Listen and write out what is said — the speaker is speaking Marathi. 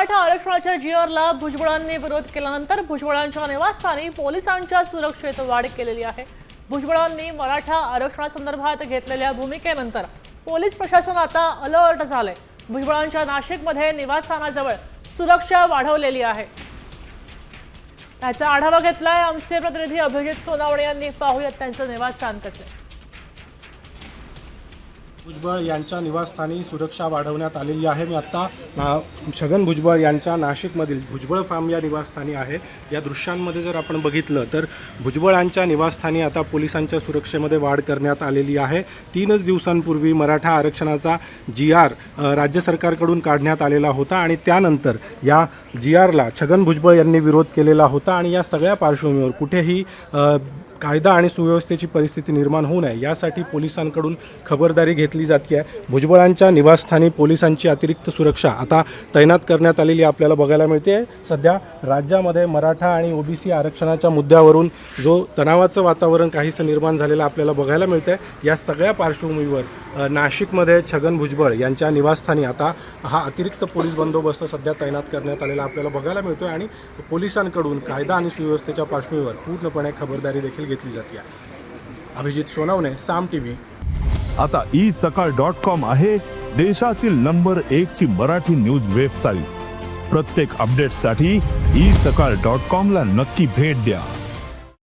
मराठा आरक्षणाच्या जीआरला भुजबळांनी विरोध केल्यानंतर भुजबळांच्या निवासस्थानी पोलिसांच्या सुरक्षेत वाढ केलेली आहे। भुजबळांनी मराठा आरक्षणासंदर्भात घेतलेल्या भूमिकेनंतर पोलीस प्रशासन आता अलर्ट झाले। भुजबळांच्या नाशिकमध्ये निवासस्थानाजवळ सुरक्षा वाढवलेली आहे। त्याचा आढावा घेतलाय आमचे प्रतिनिधी अभिजित सोनावणे यांनी। पाहूयात त्यांचं निवासस्थान कसे। भुजबळ यांच्या निवासस्थानी सुरक्षा वाढवण्यात आलेली आहे। मी आता छगन भुजबळ यांच्या नाशिकमधील भुजबळ फार्म या निवासस्थानी आहे। या दृश्यांमध्ये जर आपण बघितलं तर भुजबळांच्या निवासस्थानी आता पोलिसांच्या सुरक्षेमध्ये वाढ करण्यात आलेली आहे। 3 दिवसांपूर्वी मराठा आरक्षणाचा जीआर राज्य सरकारकडून काढण्यात आलेला होता आणि त्यानंतर या जीआरला छगन भुजबळ यांनी विरोध केलेला होता आणि या सगळ्या पार्श्वभूमीवर कुठेही कायदा आणि सुव्यवस्थेची परिस्थिती निर्माण होऊ नये यासाठी पोलिसांकडून खबरदारी घेतली जाते आहे। भुजबळांच्या निवासस्थानी पोलिसांची अतिरिक्त सुरक्षा आता तैनात करण्यात आलेली आपल्याला बघायला मिळते। सध्या राज्यामध्ये मराठा आणि ओबीसी आरक्षणाच्या मुद्द्यावरून जो तणावाचं वातावरण काहीसं निर्माण झालेलं आपल्याला बघायला मिळते। या सगळ्या पार्श्वभूमीवर नाशिकमध्ये छगन भुजबळ यांच्या निवासस्थानी आता हा अतिरिक्त पोलीस बंदोबस्त सध्या तैनात करण्यात आलेला आपल्याला बघायला मिळतोय आणि पोलिसांकडून कायदा आणि सुव्यवस्थेच्या पार्श्वभूमीवर पूर्णपणे खबरदारी देखील घेतली जाते आहे। अभिजित सोनावणे, साम टीव्ही। आता isakal.com आहे देशातील नंबर 1 ची मराठी न्यूज वेबसाईट। प्रत्येक अपडेटसाठी isakal.com ला नक्की भेट द्या।